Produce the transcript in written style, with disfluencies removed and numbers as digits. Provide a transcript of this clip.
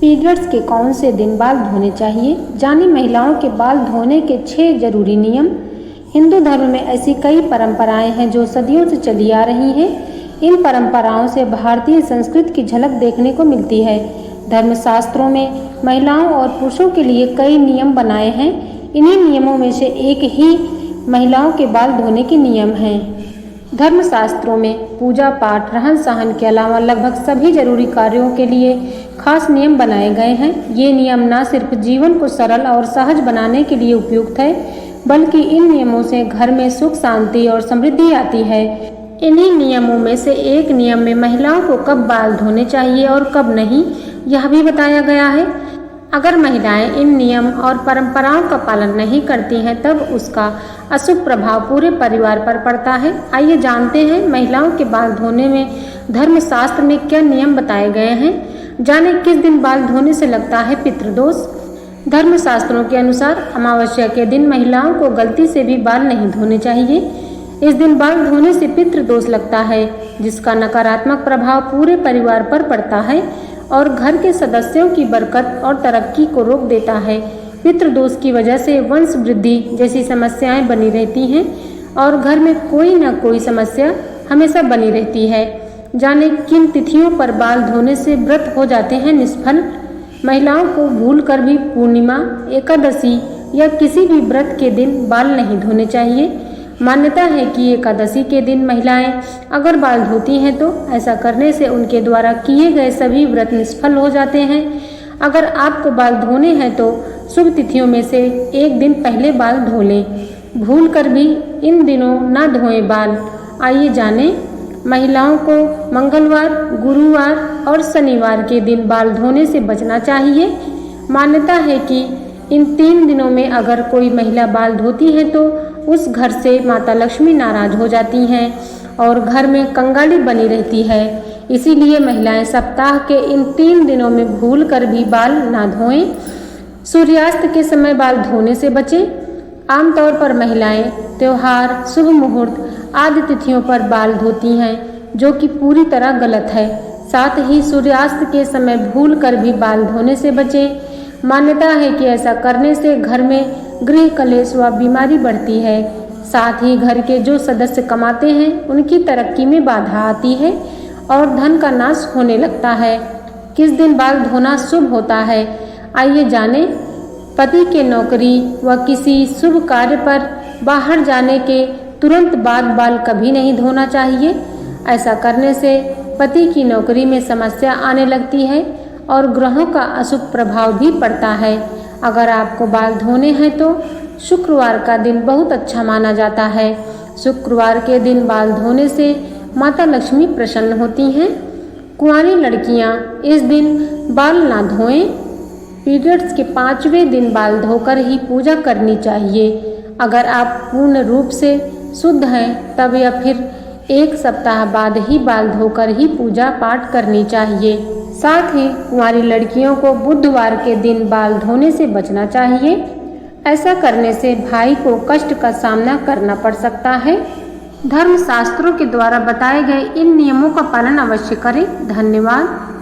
Periods के कौन से दिन बाल धोने चाहिए? जाने महिलाओं के बाल धोने के 6 जरूरी नियम। हिंदू धर्म में ऐसी कई परंपराएं हैं जो सदियों से चली आ रही हैं। इन परंपराओं से भारतीय संस्कृति की झलक देखने को मिलती है। धर्मशास्त्रों में महिलाओं और पुरुषों के लिए कई नियम बनाए हैं। इन्हीं नियमों में से एक ही महिलाओं के बाल धोने के नियम हैं। धर्मशास्त्रों में पूजा पाठ, रहन सहन के अलावा लगभग सभी जरूरी कार्यों के लिए खास नियम बनाए गए हैं। ये नियम न सिर्फ जीवन को सरल और सहज बनाने के लिए उपयुक्त है, बल्कि इन नियमों से घर में सुख, शांति और समृद्धि आती है। इन्हीं नियमों में से एक नियम में महिलाओं को कब बाल धोने चाहिए और कब नहीं, यह भी बताया गया है। अगर महिलाएं इन नियम और परंपराओं का पालन नहीं करती हैं, तब उसका अशुभ प्रभाव पूरे परिवार पर पड़ता है। आइए जानते हैं महिलाओं के बाल धोने में धर्मशास्त्र में क्या नियम बताए गए हैं। जाने किस दिन बाल धोने से लगता है पितृदोष। धर्मशास्त्रों के अनुसार अमावस्या के दिन महिलाओं को गलती से भी बाल नहीं धोने चाहिए। इस दिन बाल धोने से पितृदोष लगता है, जिसका नकारात्मक प्रभाव पूरे परिवार पर पड़ता है और घर के सदस्यों की बरकत और तरक्की को रोक देता है। पितृदोष की वजह से वंश वृद्धि जैसी समस्याएं बनी रहती हैं और घर में कोई न कोई समस्या हमेशा बनी रहती है। जाने किन तिथियों पर बाल धोने से व्रत हो जाते हैं निष्फल। महिलाओं को भूलकर भी पूर्णिमा, एकादशी या किसी भी व्रत के दिन बाल नहीं धोने चाहिए। मान्यता है कि एकादशी के दिन महिलाएं अगर बाल धोती हैं तो ऐसा करने से उनके द्वारा किए गए सभी व्रत निष्फल हो जाते हैं। अगर आपको बाल धोने हैं तो शुभ तिथियों में से एक दिन पहले बाल धो लें। भूलकर भी इन दिनों न धोएं बाल। आइए जानें, महिलाओं को मंगलवार, गुरुवार और शनिवार के दिन बाल धोने से बचना चाहिए। मान्यता है कि इन 3 दिनों में अगर कोई महिला बाल धोती है तो उस घर से माता लक्ष्मी नाराज हो जाती हैं और घर में कंगाली बनी रहती है। इसीलिए महिलाएं सप्ताह के इन 3 दिनों में भूलकर भी बाल ना धोएं। सूर्यास्त के समय बाल धोने से बचें। आमतौर पर महिलाएं त्योहार, शुभ मुहूर्त आदि तिथियों पर बाल धोती हैं, जो कि पूरी तरह गलत है। साथ ही सूर्यास्त के समय भूलकर भी बाल धोने से बचें। मान्यता है कि ऐसा करने से घर में गृह कलेश व बीमारी बढ़ती है। साथ ही घर के जो सदस्य कमाते हैं उनकी तरक्की में बाधा आती है और धन का नाश होने लगता है। किस दिन बाल धोना शुभ होता है, आइए जानें। पति के नौकरी व किसी शुभ कार्य पर बाहर जाने के तुरंत बाद बाल कभी नहीं धोना चाहिए। ऐसा करने से पति की नौकरी में समस्या आने लगती है और ग्रहों का अशुभ प्रभाव भी पड़ता है। अगर आपको बाल धोने हैं तो शुक्रवार का दिन बहुत अच्छा माना जाता है। शुक्रवार के दिन बाल धोने से माता लक्ष्मी प्रसन्न होती हैं। कुंवारी लड़कियां इस दिन बाल ना धोएं। पीरियड्स के 5वें दिन बाल धोकर ही पूजा करनी चाहिए। अगर आप पूर्ण रूप से शुद्ध हैं तब या फिर 1 सप्ताह बाद ही बाल धोकर ही पूजा पाठ करनी चाहिए। साथ ही कुंवारी लड़कियों को बुधवार के दिन बाल धोने से बचना चाहिए। ऐसा करने से भाई को कष्ट का सामना करना पड़ सकता है। धर्मशास्त्रों के द्वारा बताए गए इन नियमों का पालन अवश्य करें। धन्यवाद।